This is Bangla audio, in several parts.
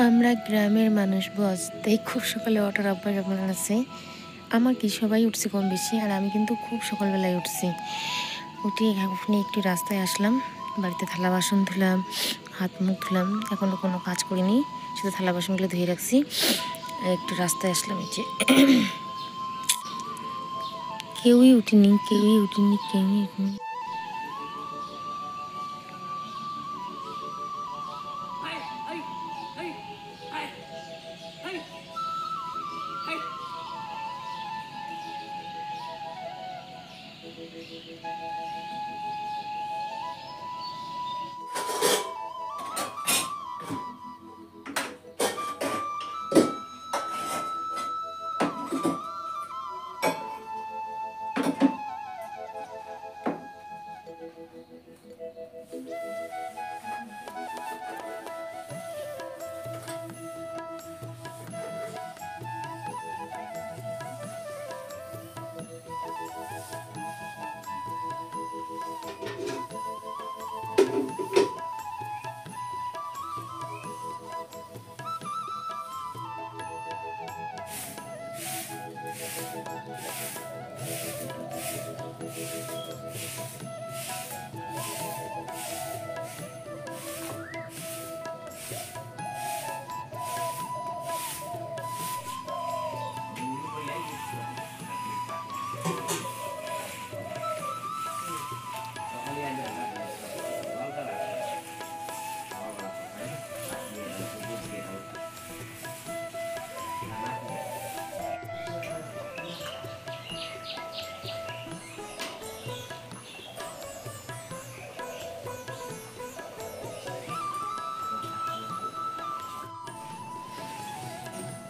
আমরা গ্রামের মানুষ বস, তাই খুব সকালে ওঠার অভ্যাস আপনার আছে। আমার কি সবাই উঠছে কম বেশি, আর আমি কিন্তু খুব সকালবেলায় উঠছি। উঠে এখন একটু রাস্তায় আসলাম, বাড়িতে থালা বাসন ধুলাম, হাত মুখ ধুলাম, এখনও কোনো কাজ করিনি, শুধু থালা বাসনগুলো ধুয়ে রাখছি। একটু রাস্তায় আসলাম, এই যে কেউই উঠিনি, কেউই উঠিনি, কেউই উঠিনি।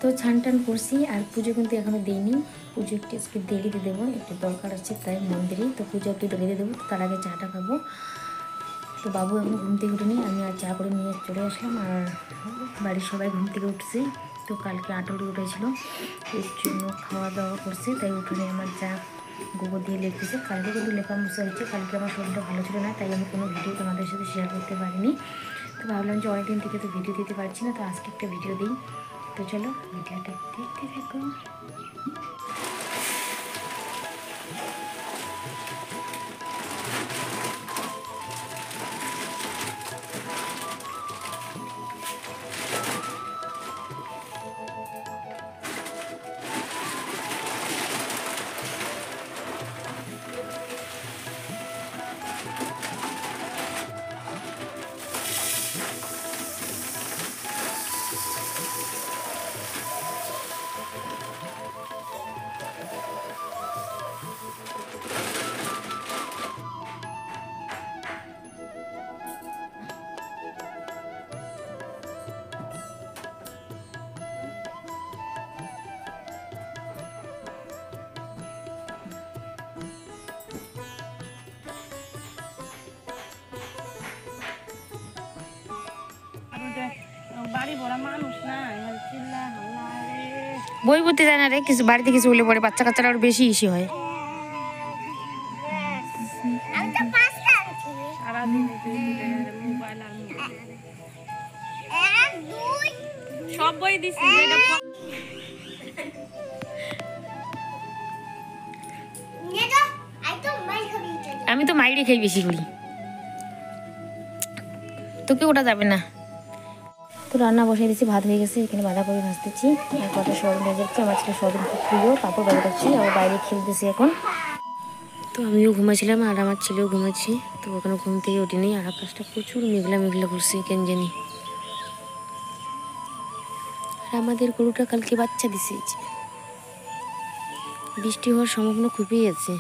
তো ছান টান করছি, আর পুজো কিন্তু এখনও দিইনি। পুজো একটু দেরিতে দেবো, একটু দরকার আছে তাই মন্দিরে। তো পুজো একটু দেরিতে দেবো, তার আগে চাটা খাবো। তো বাবু এখন ঘুম থেকে উঠেনি, আমি আর চা করে নিয়ে চলে আসলাম। আর বাড়ির সবাই ঘুম থেকে উঠছে। তো কালকে আটলে উঠেছিল, এর জন্য খাওয়া দাওয়া করছে, তাই উঠোনে আমার চা গোবর দিয়ে লিখতেছে। কালকে কিন্তু লেখা মশা হচ্ছে, কালকে আমার শরীরটা ভালো ছিল না, তাই আমি কোনো ভিডিও তোমাদের সাথে শেয়ার করতে পারিনি। তো ভাবলাম যে অনেকদিন থেকে তো ভিডিও দিতে পারছি না, তো আজকে একটা ভিডিও দিই। তো চলো ভিডিওটা দেখতে থাকো। বই পড়তে যায় না রে, কিছু বাড়িতে কিছু হলে পরে বাচ্চা কাচ্চারা আরো বেশি ইসি হয়। সব বই দিছি, আমি তো মাইরে খাই বেশি করি, তোকে ওটা যাবে না। তো রান্না বসিয়ে দিচ্ছি, ভাত হয়ে গেছে, এখানে বাঁধাকপি ভাজতেছি আর কত সয়াবিন ভেজে যাচ্ছে। আমার ছেলে সয়াবিন খুব প্রিয়, পাপড় বাজে রাখছি, আবার বাইরে খেলতেছি এখন। তো আমিও ঘুমাইছিলাম আর আমার ছেলেও ঘুমাচ্ছি। তো ওখানে ঘুম থেকে উঠিনি, আর আকাশটা প্রচুর মেঘলা মেঘলা করছে কেন জানি। আর আমাদের গরুটা কালকে বাচ্চা দিছে, বৃষ্টি হওয়ার সম্ভাবনা খুবই আছে।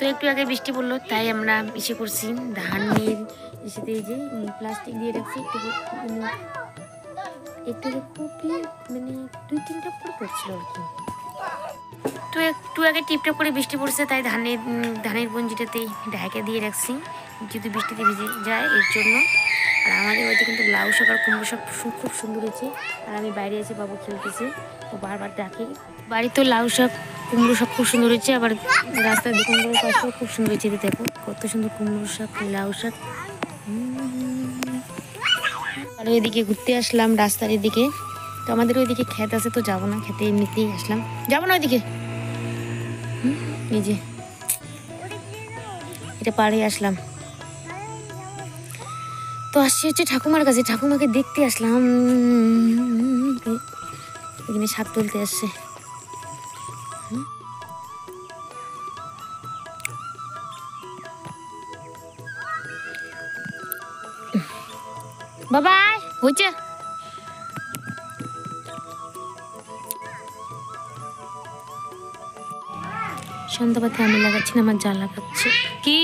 তো একটু আগে বৃষ্টি পড়লো, তাই আমরা ইসে করছি ধানের ইসেতে এই যে প্লাস্টিক দিয়ে রাখছি একটু খুবই মানে 2-3টা করে পড়ছিল আর কি। তো একটু আগে টিপটাপ করে বৃষ্টি পড়ছে, তাই ধানের গঞ্জিটাতেই ঢাকা দিয়ে রাখছি যদি বৃষ্টিতে ভিজে যায় এর জন্য। আর আমাদের বাড়িতে কিন্তু লাউ শাক আর কুমড়ো শাক খুব সুন্দর হয়েছে। আর আমি বাইরে এসে বাবু খেলতেছে, ও বারবার ডাকে। বাড়িতেও লাউ শাক কুমড়ো শাক খুব সুন্দর হয়েছে, আবার রাস্তার দোকানগুলোর পাশেও খুব সুন্দর হয়েছে। দেখো কত সুন্দর কুমড়ো শাক লাউ শাক। আর ওইদিকে ঘুরতে আসলাম রাস্তার এদিকে। তো আমাদের ওইদিকে ক্ষেত আছে, তো যাবো না খেতে, এমনিতেই আসলাম, যাবো না ওইদিকে। এই যে এটা পাড়ে আসলাম, তো আসছি হচ্ছে ঠাকুমার কাছে, ঠাকুমাকে দেখতে আসলাম। এখানে শাক তুলতে আসছে। বাবা হয়েছে সন্ধ্যাবাতি আমি লাগাচ্ছি না, আমার যা লাগাচ্ছে। কি